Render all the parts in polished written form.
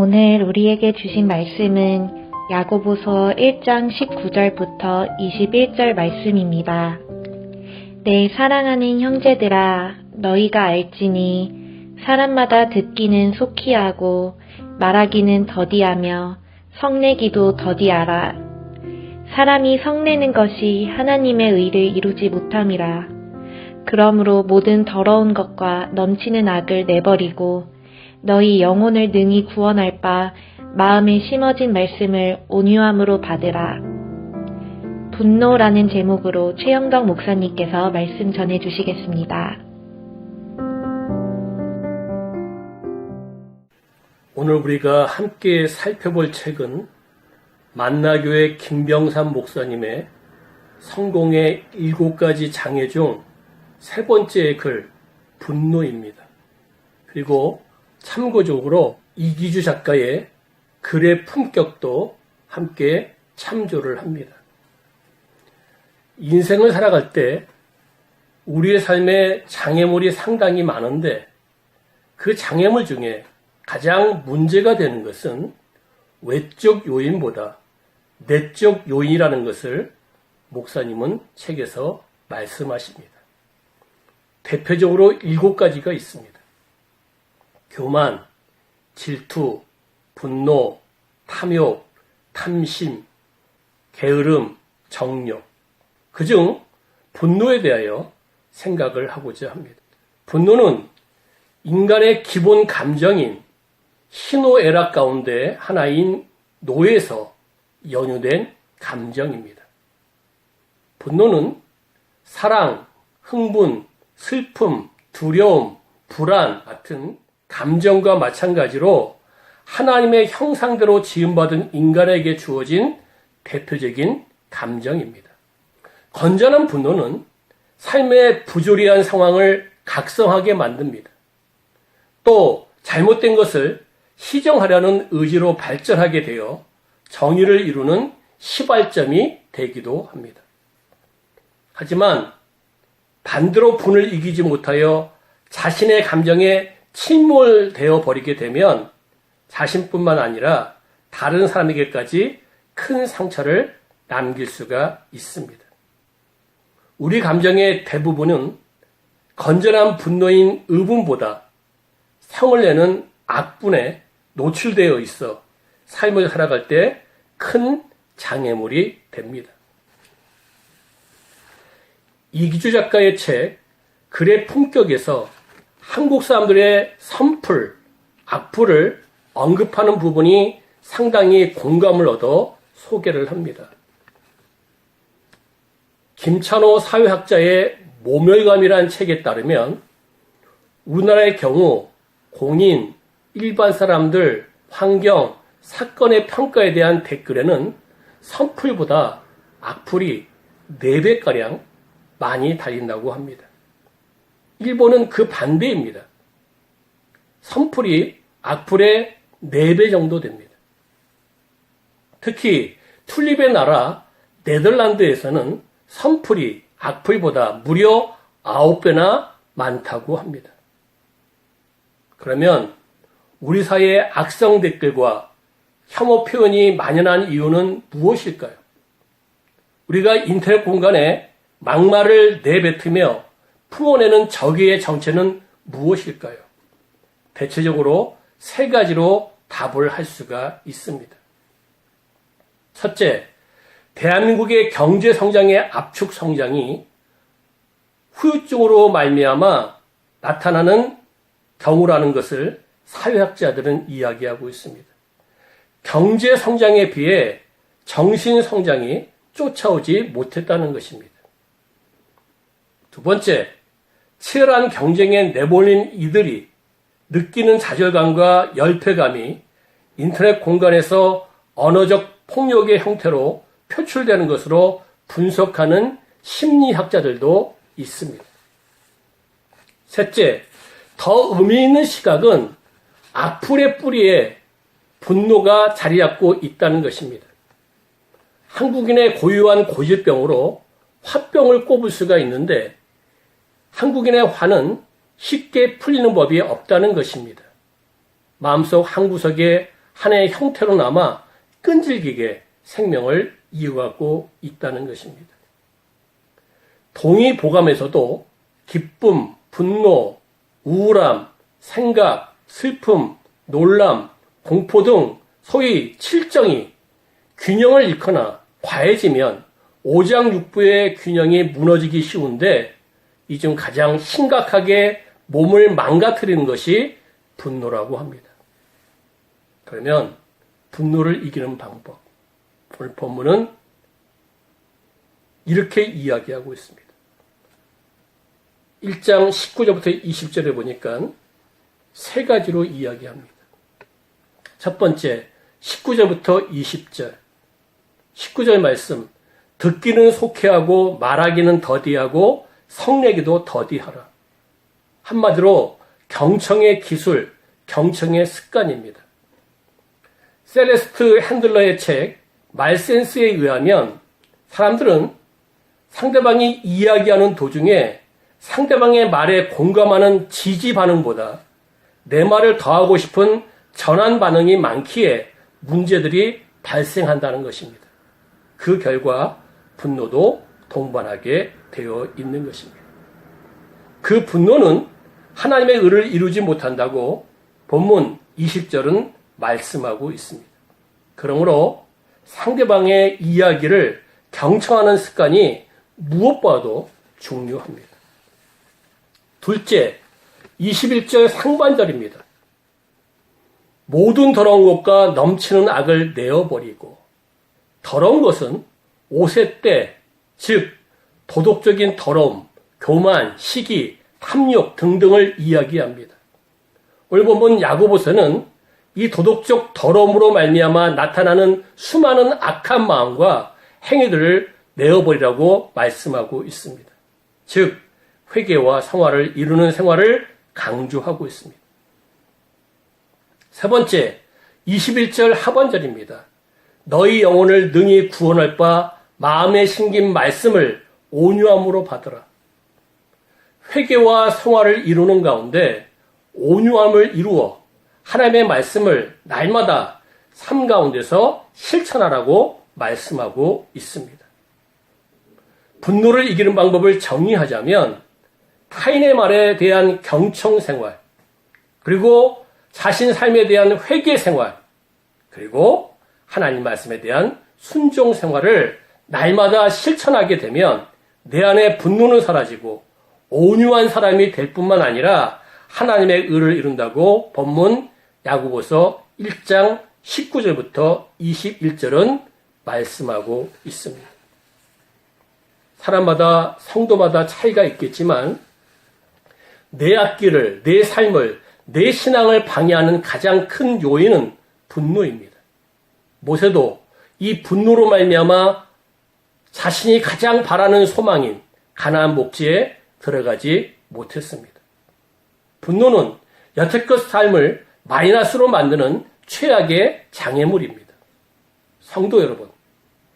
오늘 우리에게 주신 말씀은 야고보서 1장 19절부터 21절 말씀입니다. 내 사랑하는 형제들아, 너희가 알지니 사람마다 듣기는 속히 하고 말하기는 더디하며 성내기도 더디하라. 사람이 성내는 것이 하나님의 의를 이루지 못함이라. 그러므로 모든 더러운 것과 넘치는 악을 내버리고 너희 영혼을 능히 구원할 바 마음에 심어진 말씀을 온유함으로 받으라. 분노라는 제목으로 최영덕 목사님께서 말씀 전해주시겠습니다. 오늘 우리가 함께 살펴볼 책은 만나교회 김병삼 목사님의 성공의 7가지 장애 중 3번째 글 분노입니다. 그리고 참고적으로 이기주 작가의 글의 품격도 함께 참조를 합니다. 인생을 살아갈 때 우리의 삶에 장애물이 상당히 많은데 그 장애물 중에 가장 문제가 되는 것은 외적 요인보다 내적 요인이라는 것을 목사님은 책에서 말씀하십니다. 대표적으로 7가지가 있습니다. 교만, 질투, 분노, 탐욕, 탐심, 게으름, 정욕. 그중 분노에 대하여 생각을 하고자 합니다. 분노는 인간의 기본 감정인 희노애락 가운데 하나인 노에서 연유된 감정입니다. 분노는 사랑, 흥분, 슬픔, 두려움, 불안 같은 감정과 마찬가지로 하나님의 형상대로 지음받은 인간에게 주어진 대표적인 감정입니다. 건전한 분노는 삶의 부조리한 상황을 각성하게 만듭니다. 또 잘못된 것을 시정하려는 의지로 발전하게 되어 정의를 이루는 시발점이 되기도 합니다. 하지만 반대로 분을 이기지 못하여 자신의 감정에 침몰되어 버리게 되면 자신뿐만 아니라 다른 사람에게까지 큰 상처를 남길 수가 있습니다. 우리 감정의 대부분은 건전한 분노인 의분보다 성을 내는 악분에 노출되어 있어 삶을 살아갈 때 큰 장애물이 됩니다. 이기주 작가의 책 글의 품격에서 한국 사람들의 선풀, 악플을 언급하는 부분이 상당히 공감을 얻어 소개를 합니다. 김찬호 사회학자의 모멸감이라는 책에 따르면 우리나라의 경우 공인, 일반 사람들, 환경, 사건의 평가에 대한 댓글에는 선풀보다 악플이 4배가량 많이 달린다고 합니다. 일본은 그 반대입니다. 선풀이 악플의 4배 정도 됩니다. 특히 튤립의 나라 네덜란드에서는 선풀이 악플보다 무려 9배나 많다고 합니다. 그러면 우리 사회의 악성 댓글과 혐오 표현이 만연한 이유는 무엇일까요? 우리가 인터넷 공간에 막말을 내뱉으며 품어내는 적의의 정체는 무엇일까요? 대체적으로 3가지로 답을 할 수가 있습니다. 첫째, 대한민국의 경제 성장의 압축 성장이 후유증으로 말미암아 나타나는 경우라는 것을 사회학자들은 이야기하고 있습니다. 경제 성장에 비해 정신 성장이 쫓아오지 못했다는 것입니다. 두 번째, 치열한 경쟁에 내몰린 이들이 느끼는 좌절감과 열패감이 인터넷 공간에서 언어적 폭력의 형태로 표출되는 것으로 분석하는 심리학자들도 있습니다. 셋째, 더 의미 있는 시각은 악플의 뿌리에 분노가 자리 잡고 있다는 것입니다. 한국인의 고유한 고질병으로 화병을 꼽을 수가 있는데 한국인의 화는 쉽게 풀리는 법이 없다는 것입니다. 마음속 한구석에 하나의 형태로 남아 끈질기게 생명을 이어가고 있다는 것입니다. 동의보감에서도 기쁨, 분노, 우울함, 생각, 슬픔, 놀람, 공포 등 소위 칠정이 균형을 잃거나 과해지면 오장육부의 균형이 무너지기 쉬운데 이 중 가장 심각하게 몸을 망가뜨리는 것이 분노라고 합니다. 그러면 분노를 이기는 방법, 오늘 본문은 이렇게 이야기하고 있습니다. 1장 19절부터 20절에 보니까 세 가지로 이야기합니다. 첫 번째, 19절부터 20절. 19절 말씀, 듣기는 속해하고 말하기는 더디하고 성내기도 더디하라. 한마디로 경청의 기술, 경청의 습관입니다. 셀레스트 핸들러의 책 말센스에 의하면 사람들은 상대방이 이야기하는 도중에 상대방의 말에 공감하는 지지 반응보다 내 말을 더하고 싶은 전환 반응이 많기에 문제들이 발생한다는 것입니다. 그 결과 분노도 동반하게 되어 있는 것입니다. 그 분노는 하나님의 의를 이루지 못한다고 본문 20절은 말씀하고 있습니다. 그러므로 상대방의 이야기를 경청하는 습관이 무엇보다도 중요합니다. 둘째, 21절 상반절입니다. 모든 더러운 것과 넘치는 악을 내어버리고, 더러운 것은 옷의 때, 즉 도덕적인 더러움, 교만, 시기, 탐욕 등등을 이야기합니다. 오늘 본문 야고보서는 이 도덕적 더러움으로 말미암아 나타나는 수많은 악한 마음과 행위들을 내어버리라고 말씀하고 있습니다. 즉 회개와 성화를 이루는 생활을 강조하고 있습니다. 세 번째, 21절 하반절입니다. 너희 영혼을 능히 구원할 바 마음에 심긴 말씀을 온유함으로 받으라. 회개와 성화를 이루는 가운데 온유함을 이루어 하나님의 말씀을 날마다 삶 가운데서 실천하라고 말씀하고 있습니다. 분노를 이기는 방법을 정의하자면 타인의 말에 대한 경청 생활, 그리고 자신 삶에 대한 회개 생활, 그리고 하나님 말씀에 대한 순종 생활을 날마다 실천하게 되면 내 안에 분노는 사라지고 온유한 사람이 될 뿐만 아니라 하나님의 의를 이룬다고 본문 야고보서 1장 19절부터 21절은 말씀하고 있습니다. 사람마다 성도마다 차이가 있겠지만 내 앞길을, 내 삶을, 내 신앙을 방해하는 가장 큰 요인은 분노입니다. 모세도 이 분노로 말미암아 자신이 가장 바라는 소망인 가나안 목지에 들어가지 못했습니다. 분노는 여태껏 삶을 마이너스로 만드는 최악의 장애물입니다. 성도 여러분,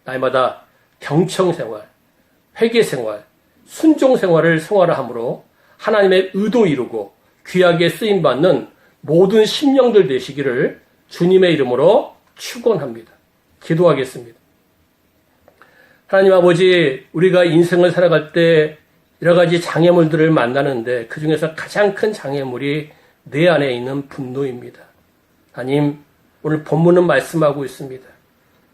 날마다 경청생활, 회개생활, 순종생활을 생활함으로 하나님의 의도 이루고 귀하게 쓰임받는 모든 심령들 되시기를 주님의 이름으로 축원합니다. 기도하겠습니다. 하나님 아버지, 우리가 인생을 살아갈 때 여러 가지 장애물들을 만나는데 그 중에서 가장 큰 장애물이 내 안에 있는 분노입니다. 하나님, 오늘 본문은 말씀하고 있습니다.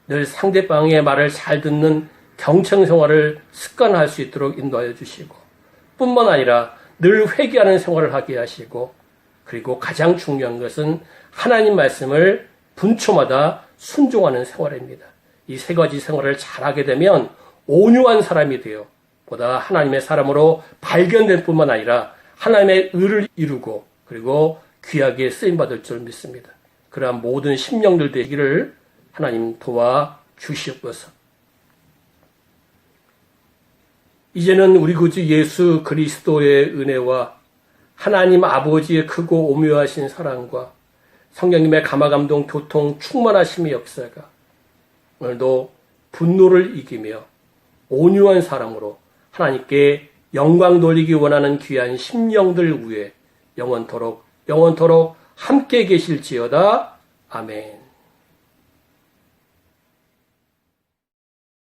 늘 상대방의 말을 잘 듣는 경청생활을 습관할 수 있도록 인도하여 주시고 뿐만 아니라 늘 회개하는 생활을 하게 하시고 그리고 가장 중요한 것은 하나님 말씀을 분초마다 순종하는 생활입니다. 이 세 가지 생활을 잘하게 되면 온유한 사람이 되어 보다 하나님의 사람으로 발견될 뿐만 아니라 하나님의 의를 이루고 그리고 귀하게 쓰임받을 줄 믿습니다. 그러한 모든 심령들 되기를 하나님 도와 주시옵소서. 이제는 우리 구주 예수 그리스도의 은혜와 하나님 아버지의 크고 오묘하신 사랑과 성령님의 감화감동 교통 충만하심의 역사가 오늘도 분노를 이기며 온유한 사랑으로 하나님께 영광 돌리기 원하는 귀한 심령들 위해 영원토록 함께 계실지어다. 아멘.